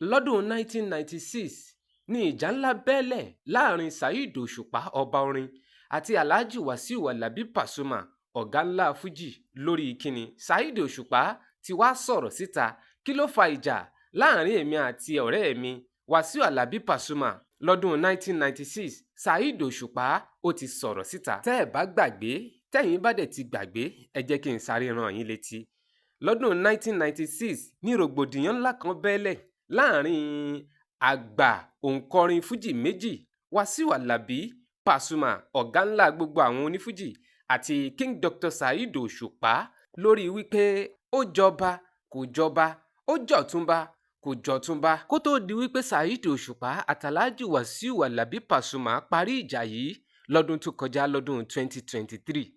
Lọ́dún 1996 ni ìjà ńlá bẹ́lẹ̀ láàrin Saheed Osupa ọba orin àti Alhaji Wasiu Alabi Pasuma ọ̀gá ńlá Fuji lórí ìkíni. Saheed Osupa ti wá sọ̀rọ̀ síta kí ló fa ìjà láàrin èmi àti ọ̀rẹ́ mi Wasiu Alabi Pasuma lọ́dún 1996. Saheed Osupa ó ti sọ̀rọ̀ síta. Tẹ́ ẹ̀ bá gbàgbé, tẹ́yìn bá dẹ̀ ti gbàgbé, ẹ jẹ́ kí n sáré rán yín létí. Lọ́dún 1996 ní rògbòdìyàn ńlá kan bẹ́lẹ̀ láàrin àgbà òǹkọrin Fuji méjì Wasiu Alabi Pasuma ọ̀gá ńlá gbogbo àwọn onífújì àti King Dr. Saheed Osupa lórí wípé ó jọba kò jọba, ó jọ̀túnba kò jọ̀túnba. Kó tó di wípé Saheed Osupa àtàlájì Wasiu Alabi Pasuma parí ìjà yìí lọ́dún tó kọjá lọ́dún 2023.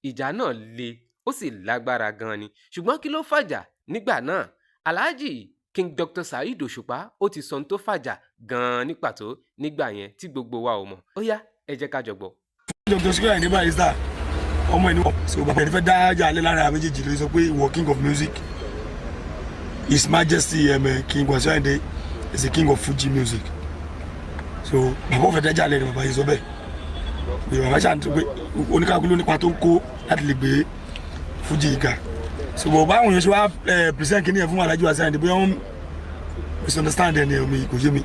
Ìjà náà le ó sì lágbára gan ni, ṣùgbọ́n kí ló fàjà nígbà náà? Alhaji King Dr. Saheed Osupa ó ti sọ ohun tó fàjà gan-an ní pàtó nígbà yẹn tí gbogbo wa ò mọ̀. Ó yá ẹ jẹ́ ká jọ gbọ́. Dr. Sikiru ní barrister ọmọ ẹni wọ́n ṣe bàbá ẹni fẹ́ dá ajá alẹ́ lára méjèèjì lórí sọ pé ìwọ king of music, His Majesty King Wasiu Ayinde is a king of Fuji music. So bàbá òfin dájà alẹ́ ni bàbá yìí sọ bẹ́ẹ̀ pé bàbá ṣáà tó pé oníkàkú ló nípa tó ń kó láti lè gbé Fuji yìí ga. So báwọn èèyàn ṣe wá present kìíní yẹn fún Alhaji Wasiu Ayinde bóyá wọ́n misunderstand ẹni omi kò yé mi.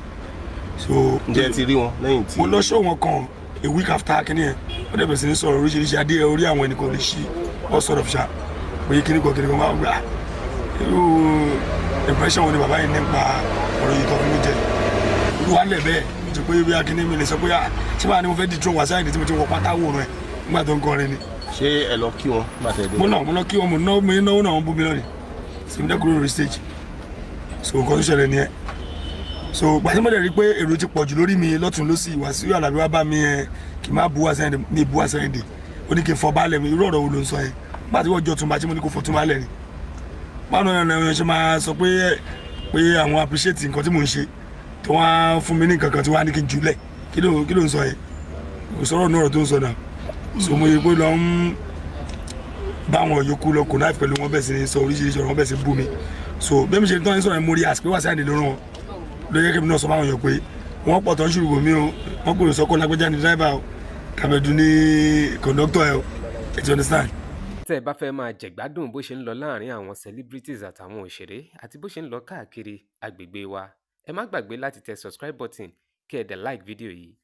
So ǹjẹ́ ti rí wọn lẹ́yìn tí. mo lọ show wọn kan a week after kìíní yẹn wọ́n dẹ̀ bẹ̀rẹ̀ sí ní sọ̀rọ̀ oríṣiríṣi adé orí àwọn ẹnìkan lè ṣí all sort of ṣá oye kíní kan máa gbà irú impression wo ni bàbá yìí nípa ọ̀rọ̀ yìí tó fún mi jẹ olúwa lẹ̀ bẹ́ẹ̀ jù pé bí akíní mi lè sọ pé ṣé báà ni mo fẹ́ di tún Wasiu Ayinde tí mo ti wọ pátá wòran ẹ̀ nígbà tó ń kọrin ni. ṣé ẹ lọ kí wọn bàtẹ dé. mo lọ kí wọn mo náwó náà wọn bú mi lọ́nìí sí mi dẹ́kun lórí stage so nǹkan tó ṣẹlẹ̀ nìyẹn. So gbàtí mo dẹ̀ rí pé èrò ti pọ̀jù lórí mi lọ́tún lọ́sì Wasiu Alabi wá bá mi kì í má bu Wasiu Ayinde ní bu Wasiu Ayinde ó ní kí n fọ baálẹ̀ mi irú ọ̀rọ̀ wo ló ń sọ yẹn nígbà tí wọ́n jọ túnba tí mo ní kó fọ túnba lẹ̀ ni. báwo ni ọ̀nà ṣe máa sọ pé àwọn appreciate nǹkan tí mò ń ṣe tó wá fún mi ní nǹkan kan tí wọ́n á ní kí n jùlẹ̀ kí ló ń sọ yẹn kò sọ̀rọ̀ ní ọ̀rọ̀ tó ń sọ náà. So mo yẹ pé lọ ń bá àwọn yòókù lọ kò náà pẹ̀lú wọn bẹ̀ sí ní sọ oríṣiríṣi ọ̀rọ̀ wọn bẹ̀ sí bú mi. So bẹ́ẹ̀ mi ṣe tán ní sọ̀rọ̀ mo rí àsìpé Wasiu Ayinde ló rán wọn lóye kí mi náà sọ fáwọn èèyàn pé wọ́n pọ̀ tó ń ṣùrùbọ̀ mí o wọ́n kò lè sọ kó lágbẹ́jà ní driver o kàmẹ́dù ní conductor ẹ o you understand. Tẹ́ ẹ bá fẹ́ máa jẹ̀gbádùn bó ṣe ń lọ láàrin àwọn celebrities àtàwọn òṣèré àti bó ṣe ń lọ káàkiri agbègbè wa, ẹ má gbàgbé láti tẹ subscribe button kí ẹ dẹ̀ like fídíò yìí.